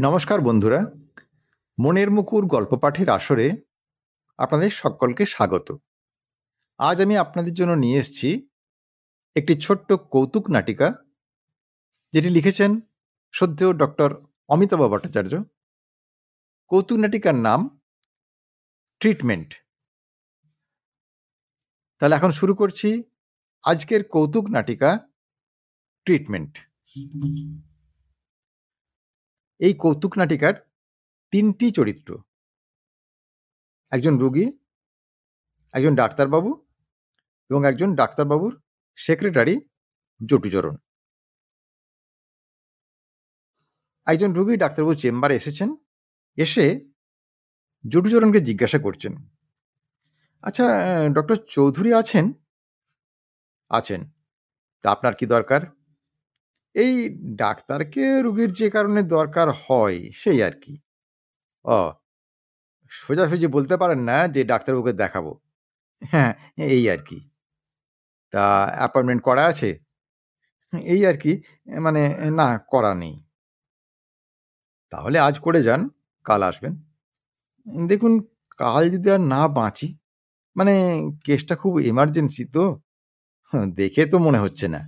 নমস্কার বন্ধুরা, মনের মুকুর গল্প পাঠের আসরে আপনাদের সকলকে স্বাগত। আজ আমি আপনাদের জন্য নিয়ে এসেছি একটি ছোট্ট কৌতুক নাটিকা, যেটি লিখেছেন শ্রদ্ধেয় ডক্টর অমিতাভ ভট্টাচার্য। কৌতুক নাটিকার নাম ট্রিটমেন্ট। তাহলে এখন শুরু করছি আজকের কৌতুক নাটিকা ট্রিটমেন্ট। এই কৌতুক নাটিকার তিনটি চরিত্র: একজন রোগী, একজন ডাক্তারবাবু এবং একজন ডাক্তারবাবুর সেক্রেটারি জটুচরণ। একজন রোগী ডাক্তারবাবুর চেম্বারে এসেছেন, এসে জটুচরণকে জিজ্ঞাসা করছেন, আচ্ছা ডক্টর চৌধুরী আছেন? আছেন। তা আপনার কি দরকার? এই ডাক্তারকে রোগীর যে কারণে দরকার হয় সেই আর কি। ও, সোজাসুজি বলতে পারেন না যে ডাক্তারবাবুকে দেখাবো? হ্যাঁ, এই আর কি। তা অ্যাপয়েন্টমেন্ট করা আছে? এই আর কি, মানে না, করা নেই। তাহলে আজ করে যান, কাল আসবেন। দেখুন, কাল যদি আর না বাঁচি, মানে কেসটা খুব এমার্জেন্সি তো, দেখে তো মনে হচ্ছে না।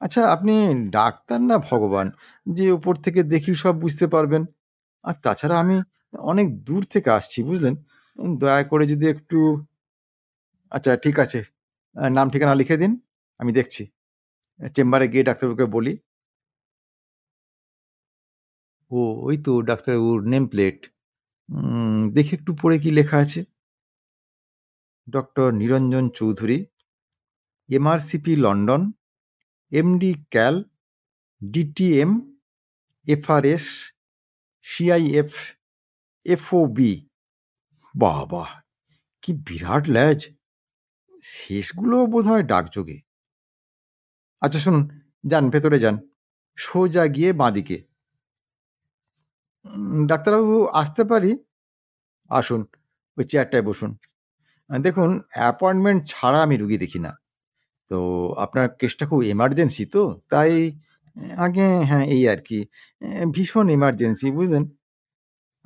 আচ্ছা, আপনি ডাক্তার না ভগবান যে ওপর থেকে দেখি সব বুঝতে পারবেন? আর তাছাড়া আমি অনেক দূর থেকে আসছি, বুঝলেন? দয়া করে যদি একটু... আচ্ছা ঠিক আছে, নাম ঠিকানা লিখে দিন, আমি দেখছি। চেম্বারে গিয়ে ডাক্তারবাবুকে বলি। ও, ওই তো ডাক্তারবাবুর নেম প্লেট। দেখি একটু পড়ে কি লেখা আছে। ডক্টর নিরঞ্জন চৌধুরী, এমআরসিপি লন্ডন, এমডি ক্যাল, ডিটিএম, এফআরএস, সিআইএফ, এফওবি। বাবা, কি বিরাট ল্যাজ! শেষগুলো বোধ হয় ডাকযোগে। আচ্ছা শুনুন, যান ভেতরে যান, সোজা গিয়ে বাঁদিকে। ডাক্তারবাবু আসতে পারি? আসুন, ওই চেয়ারটায় বসুন। দেখুন, অ্যাপয়েন্টমেন্ট ছাড়া আমি রুগী দেখি না, তো আপনার কেসটা খুব এমার্জেন্সি তো, তাই আগে হ্যাঁ এই আর কি, ভীষণ এমার্জেন্সি, বুঝলেন?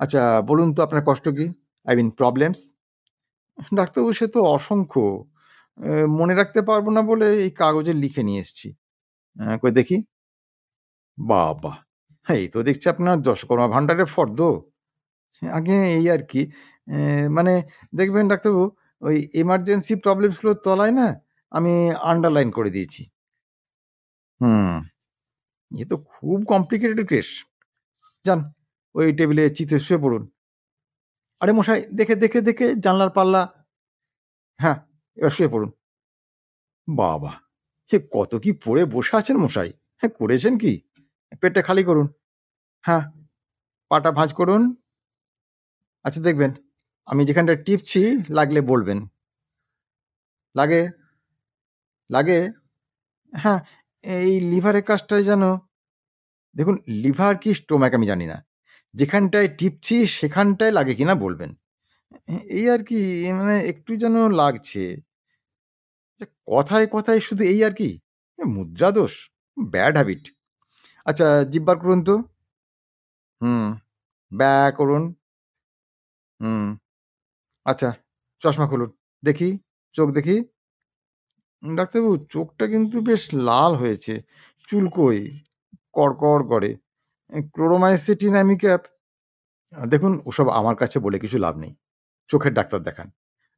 আচ্ছা বলুন তো আপনার কষ্ট কি, আই মিন প্রবলেমস। ডাক্তারবাবু, সে তো অসংখ্য, মনে রাখতে পারবো না বলে এই কাগজে লিখে নিয়ে এসেছি। কই দেখি। বাবা, হ্যাঁ, এই তো দেখছি আপনার দশকর্মা ভাণ্ডারের ফর্দ। আগে এই আর কি, মানে দেখবেন ডাক্তারবাবু, ওই এমার্জেন্সি প্রবলেমসগুলোর তলায় না আমি আন্ডারলাইন করে দিয়েছি। হুম, এ তো খুব কমপ্লিকেটেড কেস। যান, ওই টেবিলে চিতে শুয়ে পড়ুন। আরে মশাই, দেখে দেখে দেখে জানলার পাল্লা। হ্যাঁ, এবার শুয়ে পড়ুন। বাবা, হে কত কি পড়ে বসে আছেন মশাই! হ্যাঁ, করেছেন কি? পেটটা খালি করুন। হ্যাঁ, পাটা ভাঁজ করুন। আচ্ছা দেখবেন, আমি যেখানটায় টিপছি লাগলে বলবেন। লাগে? লাগে? হ্যাঁ, এই লিভারের কাজটায় যেন... দেখুন, লিভার কি স্টোমাক আমি জানি না। যেখানটায় টিপছি সেখানটায় লাগে কিনা বলবেন। এই আর কি, মানে একটু যেন লাগছে। যে কথায় কথায় শুধু এই আর কি, মুদ্রা দোষ, ব্যাড হ্যাবিট। আচ্ছা, জিভ বার করুন তো। হুম, ব্যা করুন। হুম, আচ্ছা, চশমা খুলুন দেখি, চোখ দেখি। ডাক্তারবাবু, চোখটা কিন্তু বেশ লাল হয়েছে, চুলকোয়, কড়কড় করে। ক্লোরোমাইসিটিন অ্যামিক্যাপ। দেখুন, ওসব আমার কাছে বলে কিছু লাভ নেই, চোখের ডাক্তার দেখান।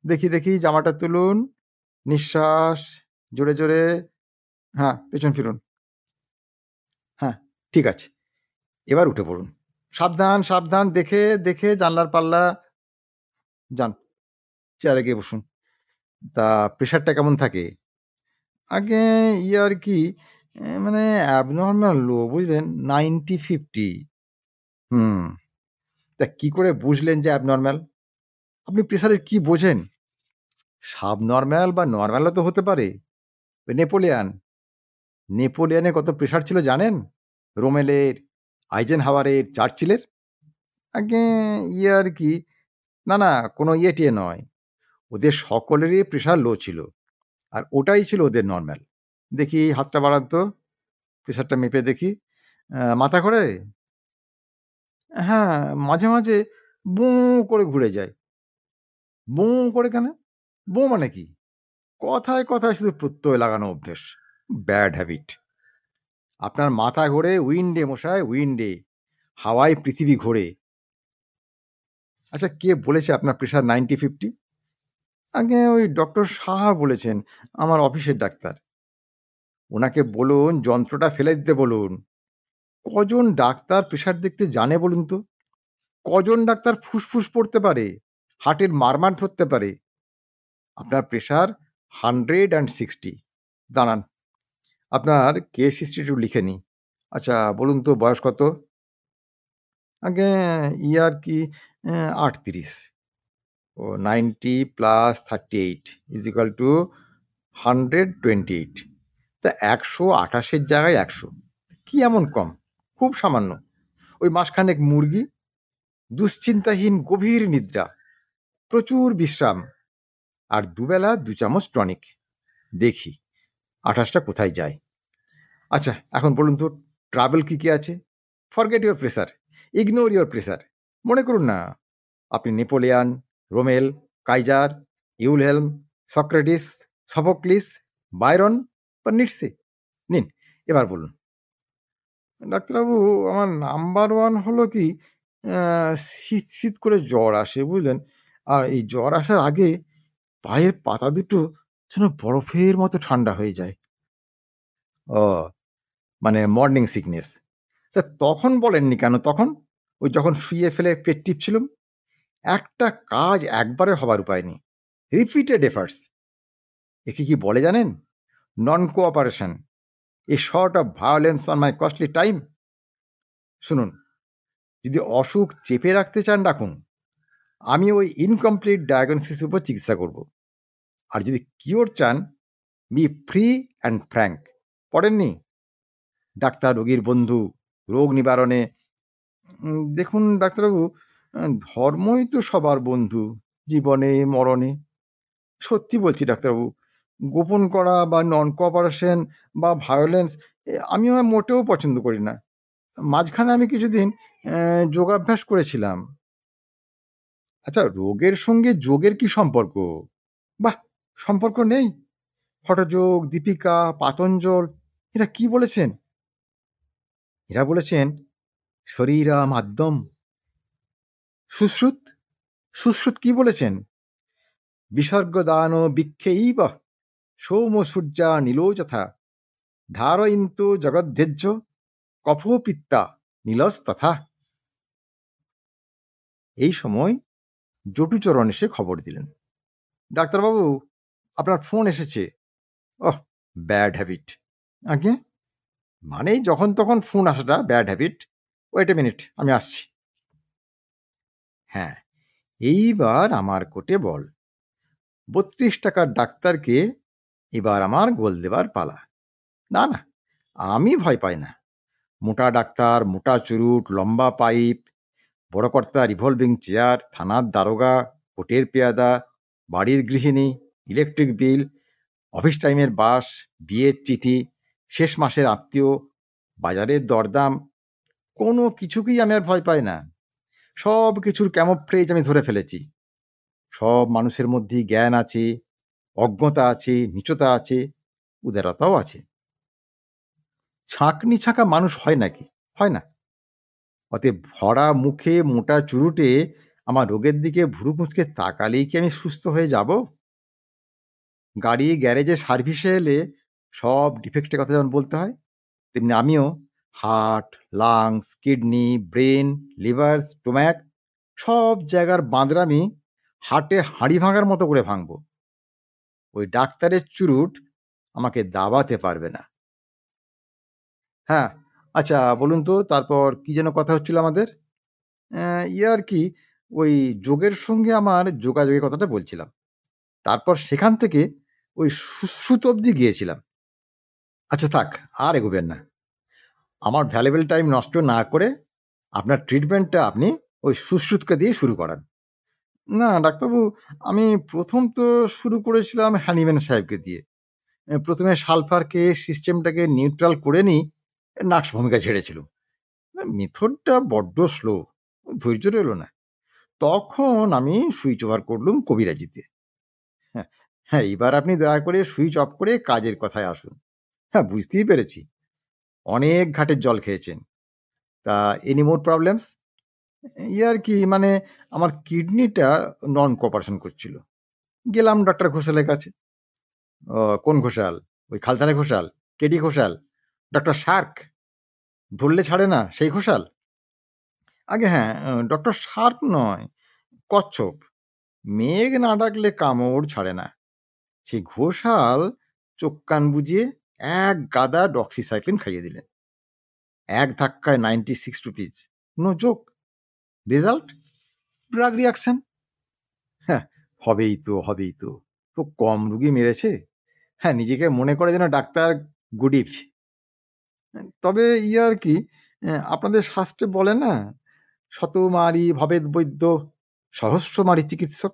দেখি দেখি, জামাটা তুলুন, নিঃশ্বাস, জোরে জোরে। হ্যাঁ, পেছন ফিরুন। হ্যাঁ, ঠিক আছে, এবার উঠে পড়ুন। সাবধান সাবধান, দেখে দেখে জানলার পাল্লা। যান, চেয়ারে গিয়ে বসুন। তা প্রেশারটা কেমন থাকে? আগে আর কি, মানে অ্যাবনর্মাল লো, বুঝলেন, 90/50। হুম, তা কি করে বুঝলেন যে অ্যাবনর্মাল? আপনি প্রেশারের কি বোঝেন? সাবনর্মাল বা নর্মালও তো হতে পারে। ওই নেপোলিয়ান, নেপোলিয়ানের কত প্রেশার ছিল জানেন? রোমেলের, আইজেনহাওয়ারের, চার্চিলের। আগে আর কি, না না, কোনো টিয়ে নয়, ওদের সকলেরই প্রেশার লো ছিল, আর ওটাই ছিল ওদের নর্মাল। দেখি হাতটা বাড়ান তো, প্রেশারটা মেপে দেখি। মাথা ঘোরে? হ্যাঁ, মাঝে, মাঝে বোঁ করে ঘুরে যায়। বোঁ করে কেন? বোঁ মানে কি? কথায়, কথায় শুধু প্রত্যয় লাগানো অভ্যেস। Bad habit. আপনার মাথা ঘোরে উইন্ডে মশাই, উইন্ডে। হাওয়ায় পৃথিবী ঘোরে। আচ্ছা, কে বলেছে আপনার প্রেশার 90/50? আগে ওই ডক্টর সাহা বলেছেন, আমার অফিসের ডাক্তার। ওনাকে বলুন যন্ত্রটা ফেলে দিতে বলুন। কজন ডাক্তার প্রেশার দেখতে জানে বলুন তো? কজন ডাক্তার ফুসফুস পড়তে পারে? হার্টের মারমার ধরতে পারে? আপনার প্রেশার 160। দাঁড়ান, আপনার কেস হিস্ট্রি একটু লিখে নিই। আচ্ছা বলুন তো বয়স কত? আগে ইয়ার কি ৩৮। ও 90 প্লাস 38 ইজ ইকুয়াল টু 128। তা 128-এর জায়গায় 100, কি এমন কম? খুব সামান্য। ওই মাসখানেক মুরগি, দুশ্চিন্তাহীন গভীর নিদ্রা, প্রচুর বিশ্রাম, আর দুবেলা 2 চামচ টনিক। দেখি 28টা কোথায় যায়। আচ্ছা এখন বলুন তো, ট্রাভেল কি কি আছে? Forget your pressure, ignore your pressure. মনে করুন না আপনি Napoleon, Rommel, Kaiser, Wilhelm, Socrates, Sophocles, Byron বা নিটসে। নিন, এবার বলুন। ডাক্তারবাবু, আমার নাম্বার ওয়ান হলো কি, শীত শীত করে জ্বর আসে বুঝলেন। আর এই জ্বর আসার আগে পায়ের পাতা দুটো যেন বরফের মতো ঠান্ডা হয়ে যায়। ও, মানে মর্নিং সিকনেস। তা তখন বলেননি কেন তখন? ওই যখন শুয়ে ফেলে পেট টিপছিলুম। একটা কাজ একবারে হবার উপায় নেই, রিপিটেড এফার্টস। একে কি বলে জানেন? Non cooperation, a short of violence on my costly time. শুনুন, যদি অসুখ চেপে রাখতে চান রাখুন, আমি ওই ইনকমপ্লিট ডায়াগনোসিস উপর চিকিৎসা করব। আর যদি কিওর চান, বি ফ্রি অ্যান্ড ফ্র্যাঙ্ক। পড়েননি ডাক্তার রোগীর বন্ধু, রোগ নিবারণে? দেখুন ডাক্তারবাবু, ধর্মই তো সবার বন্ধু, জীবনে মরণে। সত্যি বলছি ডাক্তারবাবু, গোপন করা বা নন কোঅপারেশন বা ভায়োলেন্স আমিও মোটেও পছন্দ করি না। মাঝখানে আমি কিছুদিন যোগাভ্যাস করেছিলাম। আচ্ছা, রোগের সঙ্গে যোগের কি সম্পর্ক? বাহ, সম্পর্ক নেই? হঠযোগ, দীপিকা, পাতঞ্জল এরা কি বলেছেন? এরা বলেছেন শরীরা মাধ্যম। সুশ্রুত, সুশ্রুত কি বলেছেন? বিসর্গদান বিক্ষেইব সোম সূর্যা নীলো যথা ধারয়ন্তু জগদ্ধেজ্য কফোপিত্তা নীলস্তথা। এই সময় জটুচরণ এসে খবর দিলেন, ডাক্তারবাবু আপনার ফোন এসেছে। Oh, bad habit. আগে মানেই যখন তখন ফোন আসাটা bad habit. Wait a minute, আমি আসছি। হ্যাঁ, এইবার আমার কোটে বল। 32 টাকার ডাক্তারকে এবার আমার গোল দেবার পালা। না না, আমি ভয় পাই না। মোটা ডাক্তার, মোটা চুরুট, লম্বা পাইপ, বড় কর্তা রিভলভিং চেয়ার, থানার দারোগা, কোর্টের পেয়াদা, বাড়ির গৃহিণী, ইলেকট্রিক বিল, অফিস টাইমের বাস, বিয়ের চিঠি, শেষ মাসের আত্মীয়, বাজারের দরদাম, কোনো কিছুকেই আমি আর ভয় পাই না। সব কিছুর ক্যামোফ্লেজ আমি ধরে ফেলেছি। সব মানুষের মধ্যেই জ্ঞান আছে, অজ্ঞতা আছে, নীচতা আছে, উদারতাও আছে। ছাঁকনি ছাঁকা মানুষ হয় নাকি? হয় না। অতএব ভরা মুখে মোটা চুরুটে আমার রোগের দিকে ভুরু কুঁচকে তাকালেই কি আমি সুস্থ হয়ে যাব? গাড়ি গ্যারেজে সার্ভিসে এলে সব ডিফেক্টের কথা যেমন বলতে হয়, তেমনি আমিও heart, lungs, kidney, brain, liver, stomach সব জায়গার বাঁদরামি হাটে হাঁড়ি ভাঙার মতো করে ভাঙবো। ওই ডাক্তারের চুরুট আমাকে দাবাতে পারবে না। হ্যাঁ, আচ্ছা বলুন তো, তারপর কি যেন কথা হচ্ছিল আমাদের? ইয়ে আর কি, ওই যোগের সঙ্গে আমার যোগাযোগের কথাটা বলছিলাম। তারপর সেখান থেকে ওই সুশ্রুত অবধি গিয়েছিলাম। আচ্ছা থাক, আর এগোবেন না। আমার ভ্যালুয়েবল টাইম নষ্ট না করে আপনার ট্রিটমেন্টটা আপনি ওই সুশ্রুতকে দিয়ে শুরু করান। না ডাক্তারবাবু, আমি প্রথম তো শুরু করেছিলাম হ্যানিম্যান সাহেবকে দিয়ে। প্রথমে সালফারকে সিস্টেমটাকে নিউট্রাল করে নিই, নাক্স ভূমিকা ছেড়েছিল। মেথডটা বড্ড স্লো। ধৈর্য রইল না। তখন আমি সুইচ ওভার করলুম কবিরাজিতে। হ্যাঁ, হ্যাঁ, এবার আপনি দয়া করে সুইচ অফ করে কাজের কথায় আসুন। হ্যাঁ, বুঝতেই পেরেছি। অনেক ঘাটের জল খেয়েছেন। তা এনি মোর প্রবলেমস? আর কি মানে আমার কিডনিটা নন কোঅপারেশন করছিল। গেলাম ডক্টর ঘোষালের কাছে। কোন ঘোষাল? ওই খালতারে Ghoshal? KD Ghoshal? Doctor shark? ধরলে ছাড়ে না সেই ঘোষাল? আগে হ্যাঁ, ডক্টর শার্ক নয়, কচ্ছপ। মেঘ না ডাকলে কামড় ছাড়ে না। সেই ঘোষাল চোখ কান বুজিয়ে এক গাদা ডক্সিসাইক্লিন খাইয়ে দিলেন। এক ধাক্কায় 96 rupees. No joke. Result? Drug reaction. হ্যাঁ, হবেই তো, হবেই তো। খুব কম রুগী মেরেছে। হ্যাঁ, নিজেকে মনে করে যেন ডাক্তার গুডিফ। তবে আর কি, আপনাদের শাস্ত্রে বলে না, শতমারি ভবেদ বৈদ্য, সহস্রমারি চিকিৎসক।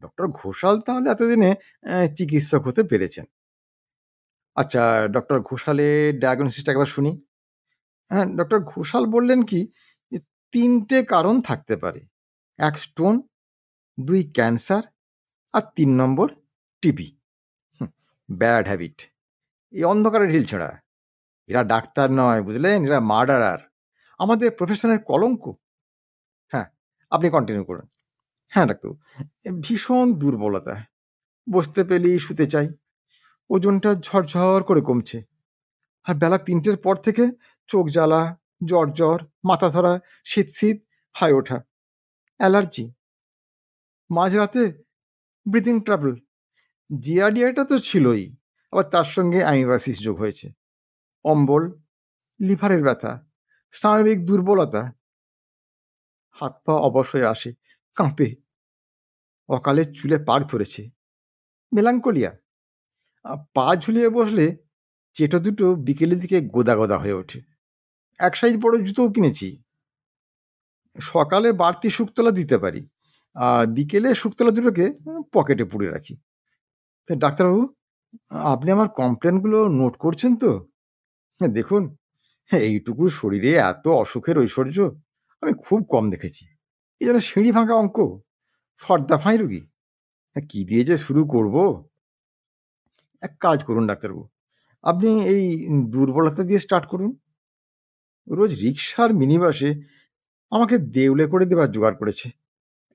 ডক্টর ঘোষাল তাহলে এতদিনে চিকিৎসক হতে পেরেছেন। আচ্ছা, ডক্টর ঘোষালের ডায়াগনোসিসটা একবার শুনি। হ্যাঁ, ডক্টর ঘোষাল বললেন কি যে ৩ টে কারণ থাকতে পারে। ১ স্টোন, ২ ক্যান্সার আর ৩ নম্বর টিবি। Bad habit. এই অন্ধকারের ঢিলছোঁড়া। এরা ডাক্তার নয় বুঝলেন, এরা মার্ডারার। আমাদের প্রফেশনের কলঙ্ক। হ্যাঁ, আপনি কন্টিনিউ করুন। হ্যাঁ, ডাক্তারবাবু, ভীষণ দুর্বলতা। বসতে পেলেই শুতে চাই। ওজনটা ঝরঝর করে কমছে। আর বেলা ৩টের পর থেকে চোখ জ্বালা, জ্বর, মাথা ধরা, শীত, হাই ওঠা, অ্যালার্জি। মাঝরাতে ব্রিথিং ট্রাবল। জিয়াডিয়াটা তো ছিলই, আবার তার সঙ্গে অ্যামিবাসিস যোগ হয়েছে। অম্বল, লিভারের ব্যথা, স্নায়বিক দুর্বলতা। হাত পা অবশ হয়ে আসে, কাঁপে। অকালে চুলে পাক ধরেছে। মেলাঙ্কোলিয়া। পা ঝুলিয়ে বসলে চেটো দুটো বিকেলের দিকে গোদা গোদা হয়ে ওঠে। এক সাইজ বড় জুতোও কিনেছি। সকালে বাড়তি শুকতলা দিতে পারি, আর বিকেলে শুকতলা দুটোকে পকেটে পুরে রাখি। তো ডাক্তারবাবু, আপনি আমার কমপ্লেনগুলো নোট করছেন তো? হ্যাঁ, দেখুন, হ্যাঁ, এইটুকু শরীরে এত অসুখের ঐশ্বর্য আমি খুব কম দেখেছি। এই যেন সিঁড়ি ভাঙা অঙ্ক, ফর্দা ফাঁই রুগী। হ্যাঁ, কী দিয়ে যে শুরু করব? এক কাজ করুন ডাক্তারবাবু, আপনি এই দুর্বলতা দিয়ে স্টার্ট করুন। রোজ রিক্সার মিনি বাসে আমাকে দেউলে করে দেবার জোগাড় করেছে।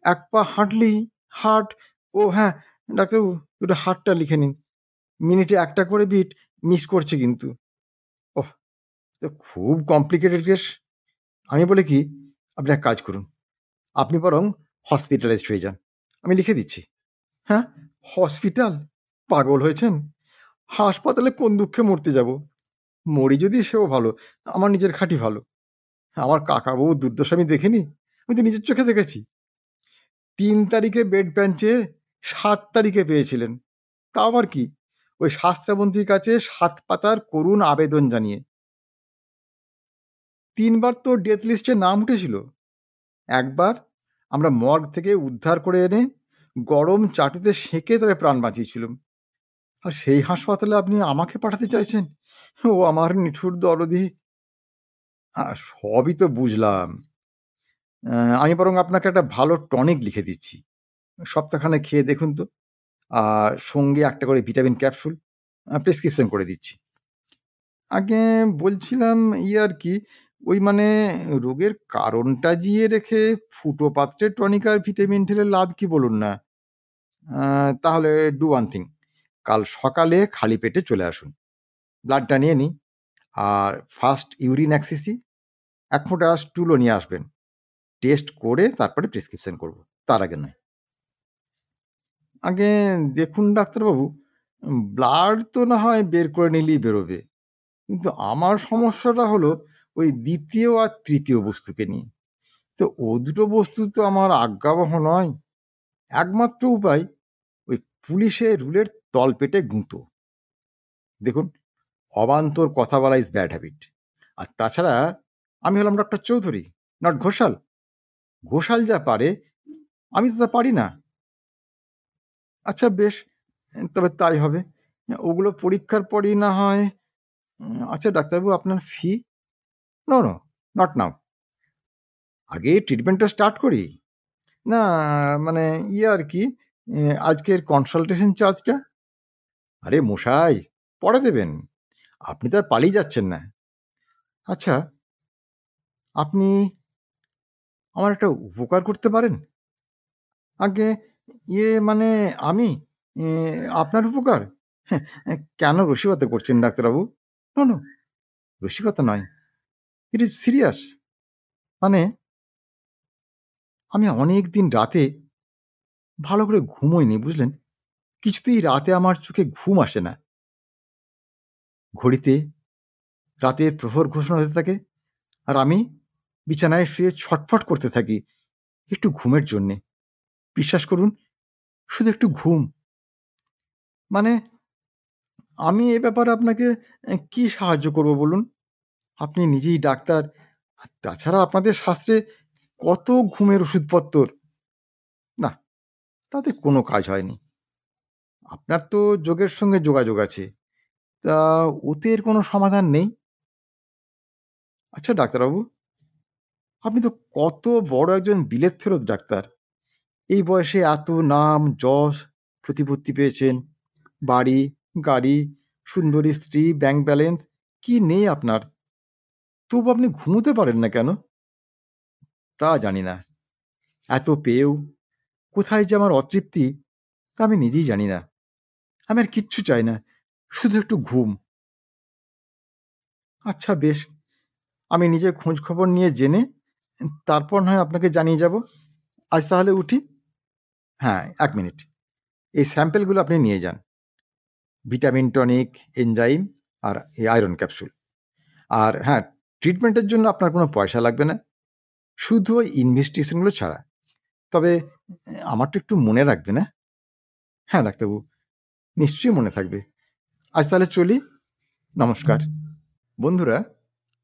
এক পা হাঁটলেই হার্ট। ও হ্যাঁ, ডাক্তারবাবু, একটু হার্টটা লিখে নিন। মিনিটে একটা করে বিট মিস করছে কিন্তু। ওহ, তো খুব কমপ্লিকেটেড কেস। আমি বলি কি, আপনি এক কাজ করুন, আপনি বরং হসপিটালাইজড হয়ে যান। আমি লিখে দিচ্ছি। হ্যাঁ, হসপিটাল? পাগল হয়েছেন? হাসপাতালে কোন দুঃখে মরতে যাব? মরি যদি সেও ভালো, আমার নিজের খাঁটি ভালো। আমার কাকাবাবু দুর্দশা আমি দেখিনি? আমি তো নিজের চোখে দেখেছি। ৩ তারিখে বেড বেঞ্চে ৭ তারিখে পেয়েছিলেন। তা আবার কি? ওই শাস্ত্রমন্ত্রীর কাছে ৭ পাতার করুণ আবেদন জানিয়ে। ৩ বার তো ডেথ লিস্টে নাম উঠেছিল। একবার আমরা মর্গ থেকে উদ্ধার করে এনে গরম চাটুতে সেঁকে তবে প্রাণ বাঁচিয়েছিলুম। আর সেই হাসপাতালে আপনি আমাকে পাঠাতে চাইছেন? ও আমার নিঠুর দরদি! সবই তো বুঝলাম। আমি বরং আপনাকে একটা ভালো টনিক লিখে দিচ্ছি। সপ্তাহখানেক খেয়ে দেখুন তো। আর সঙ্গে একটা করে ভিটামিন ক্যাপসুল প্রেসক্রিপশন করে দিচ্ছি। আগে বলছিলাম আর কি, ওই মানে রোগের কারণটা জিইয়ে রেখে ফুটো পাত্রে টনিক আর ভিটামিন ঢেলে লাভ কি বলুন না? তাহলে ডু ওয়ান থিং, কাল সকালে খালি পেটে চলে আসুন। ব্লাডটা নিয়ে নিই। আর ফার্স্ট ইউরিন ১ সিসি, ১ ফোঁটা স্টুলও নিয়ে আসবেন। টেস্ট করে তারপরে প্রেসক্রিপশন করব, তার আগে নয়। আগে দেখুন ডাক্তারবাবু, ব্লাড তো না হয় বের করে নিলেই বেরোবে। কিন্তু আমার সমস্যাটা হলো ওই ২য় আর ৩য় বস্তুকে নিয়ে। তো ও দুটো বস্তু তো আমার আজ্ঞাবহ নয়। একমাত্র উপায় ওই পুলিশের রুলের তলপেটে গুঁতো। দেখুন, অবান্তর কথা বলা ইজ ব্যাড হ্যাবিট। আর তাছাড়া আমি হলাম ডক্টর চৌধুরী, নট ঘোষাল। ঘোষাল যা পারে আমি তো তা পারি না। আচ্ছা বেশ, তবে তাই হবে। ওগুলো পরীক্ষার পরই না হয়। আচ্ছা ডাক্তারবাবু, আপনার fee? No, no, not now. আগে ট্রিটমেন্টটা স্টার্ট করি? না, মানে আর কি, আজকের কনসালটেশন চার্জটা? আরে মশাই, পরে দেবেন। আপনি তো আর পালিয়ে যাচ্ছেন না। আচ্ছা, আপনি আমার একটা উপকার করতে পারেন? আগে মানে আমি এ আপনার উপকার? হ্যাঁ, কেন রসিকতা করছেন ডাক্তারবাবু? নো, নো, রসিকতা নয়। It is serious. মানে আমি অনেকদিন রাতে ভালো করে ঘুমোইনি, বুঝলেন? কিছুতেই রাতে আমার চোখে ঘুম আসে না। ঘড়িতে রাতের প্রহর ঘোষণা হতে থাকে, আর আমি বিছানায় শুয়ে ছটফট করতে থাকি একটু ঘুমের জন্যে। বিশ্বাস করুন, শুধু একটু ঘুম। মানে আমি এ ব্যাপারে আপনাকে কি সাহায্য করব বলুন? আপনি নিজেই ডাক্তার। আর তাছাড়া আপনাদের শাস্ত্রে কত ঘুমের ওষুধপত্তর। না, তাতে কোনো কাজ হয়নি। আপনার তো যোগের সঙ্গে যোগাযোগ আছে। তা ওতে এর কোনো সমাধান নেই? আচ্ছা ডাক্তারবাবু, আপনি তো কত বড় একজন বিলেত ফেরত ডাক্তার। এই বয়সে এত নাম, যশ, প্রতিপত্তি পেয়েছেন। বাড়ি, গাড়ি, সুন্দরী স্ত্রী, ব্যাংক ব্যালেন্স, কি নেই আপনার? তবু আপনি ঘুমোতে পারেন না কেন? তা জানি না। এত পেয়েও কোথায় যে আমার অতৃপ্তি, তা আমি নিজেই জানি না। আমি আর কিচ্ছু চাই না, শুধু একটু ঘুম। আচ্ছা বেশ, আমি নিজে খোঁজ খবর নিয়ে জেনে তারপর নয় আপনাকে জানিয়ে যাব। আজ তাহলে উঠি? হ্যাঁ, ১ মিনিট। এই স্যাম্পেলগুলো আপনি নিয়ে যান। ভিটামিন টনিক, এনজাইম আর এই আয়রন ক্যাপসুল। আর হ্যাঁ, ট্রিটমেন্টের জন্য আপনার কোনো পয়সা লাগবে না, শুধু ওই ইনভেস্টিগেশনগুলো ছাড়া। তবে আমারটা একটু মনে রাখবেন, হ্যাঁ? হ্যাঁ ডাক্তারবাবু, নিশ্চয়ই মনে থাকবে। আজ তাহলে চলি। নমস্কার। বন্ধুরা,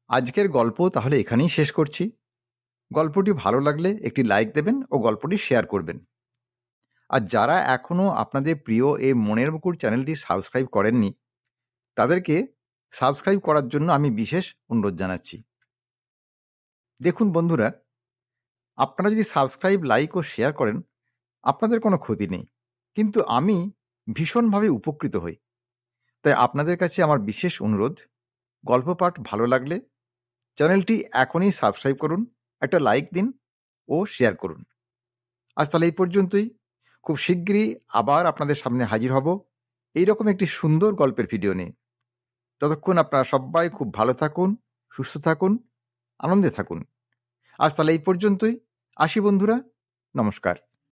আজকের গল্প তাহলে এখানেই শেষ করছি। গল্পটি ভালো লাগলে একটি লাইক দেবেন ও গল্পটি শেয়ার করবেন। আর যারা এখনও আপনাদের প্রিয় এই মনের মুকুর চ্যানেলটি সাবস্ক্রাইব করেননি, তাদেরকে সাবস্ক্রাইব করার জন্য আমি বিশেষ অনুরোধ জানাচ্ছি। দেখুন বন্ধুরা, আপনারা যদি সাবস্ক্রাইব, লাইক ও শেয়ার করেন, আপনাদের কোনো ক্ষতি নেই, কিন্তু আমি ভীষণভাবে উপকৃত হই। তাই আপনাদের কাছে আমার বিশেষ অনুরোধ, গল্প পাঠ ভালো লাগলে চ্যানেলটি এখনই সাবস্ক্রাইব করুন, একটা লাইক দিন ও শেয়ার করুন। আজ তাহলে এই পর্যন্তই। খুব শিগগিরই আবার আপনাদের সামনে হাজির হব এইরকম একটি সুন্দর গল্পের ভিডিও নিয়ে। ততক্ষণ আপনারা সবাই খুব ভালো থাকুন, সুস্থ থাকুন, আনন্দে থাকুন। আজ তাহলে এই পর্যন্তই। আসি বন্ধুরা, নমস্কার।